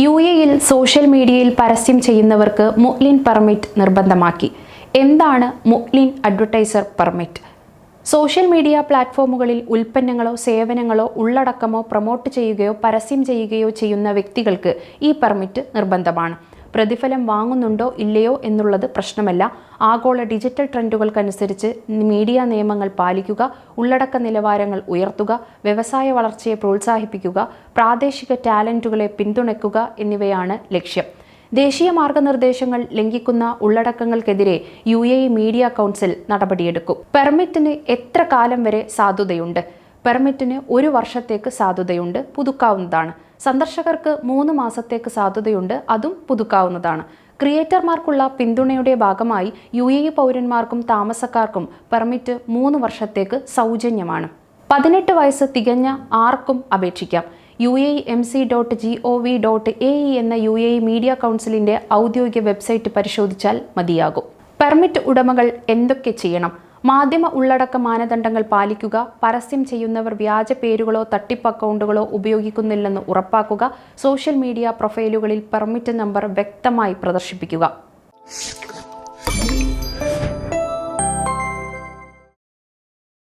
UAE-യിൽ social മീഡിയയിൽ പരസ്യം ചെയ്യുന്നവർക്ക് മുഅ്ലിൻ പെർമിറ്റ് നിർബന്ധമാക്കി. എന്താണ് മുഅ്ലിൻ അഡ്വർടൈസർ പെർമിറ്റ്? സോഷ്യൽ മീഡിയ പ്ലാറ്റ്ഫോമുകളിൽ ഉൽപ്പന്നങ്ങളോ സേവനങ്ങളോ ഉള്ളടക്കമോ പ്രൊമോട്ട് ചെയ്യുകയോ പരസ്യം ചെയ്യുകയോ ചെയ്യുന്ന വ്യക്തികൾക്ക് ഈ പെർമിറ്റ് നിർബന്ധമാണ്. പ്രതിഫലം വാങ്ങുന്നുണ്ടോ ഇല്ലയോ എന്നുള്ളത് പ്രശ്നമല്ല. ആഗോള ഡിജിറ്റൽ ട്രെൻഡുകൾക്കനുസരിച്ച് മീഡിയ നിയമങ്ങൾ പാലിക്കുക, ഉള്ളടക്ക നിലവാരങ്ങൾ ഉയർത്തുക, വ്യവസായ വളർച്ചയെ പ്രോത്സാഹിപ്പിക്കുക, പ്രാദേശിക ടാലന്റുകളെ പിന്തുണയ്ക്കുക എന്നിവയാണ് ലക്ഷ്യം. ദേശീയ മാർഗനിർദ്ദേശങ്ങൾ ലംഘിക്കുന്ന ഉള്ളടക്കങ്ങൾക്കെതിരെ UAE മീഡിയ കൗൺസിൽ നടപടിയെടുക്കും. പെർമിറ്റിന് എത്ര കാലം വരെ സാധുതയുണ്ട്? പെർമിറ്റിന് 1 വർഷത്തേക്ക് സാധുതയുണ്ട്, പുതുക്കാവുന്നതാണ്. സന്ദർശകർക്ക് 3 മാസത്തേക്ക് സാധുതയുണ്ട്, അതും പുതുക്കാവുന്നതാണ്. ക്രിയേറ്റർമാർക്കുള്ള പിന്തുണയുടെ ഭാഗമായി UAE പൗരന്മാർക്കും താമസക്കാർക്കും പെർമിറ്റ് 3 വർഷത്തേക്ക് സൗജന്യമാണ്. 18 വയസ്സ് തികഞ്ഞ ആർക്കും അപേക്ഷിക്കാം. UAEMC.gov.ae എന്ന UAE മീഡിയ കൗൺസിലിന്റെ ഔദ്യോഗിക വെബ്സൈറ്റ് പരിശോധിച്ചാൽ മതിയാകും. പെർമിറ്റ് ഉടമകൾ എന്തൊക്കെ ചെയ്യണം? മാധ്യമ ഉള്ളടക്ക മാനദണ്ഡങ്ങൾ പാലിക്കുക, പരസ്യം ചെയ്യുന്നവർ വ്യാജ പേരുകളോ തട്ടിപ്പ് അക്കൗണ്ടുകളോ ഉപയോഗിക്കുന്നില്ലെന്ന് ഉറപ്പാക്കുക, സോഷ്യൽ മീഡിയ പ്രൊഫൈലുകളിൽ പെർമിറ്റ് നമ്പർ വ്യക്തമായി പ്രദർശിപ്പിക്കുക.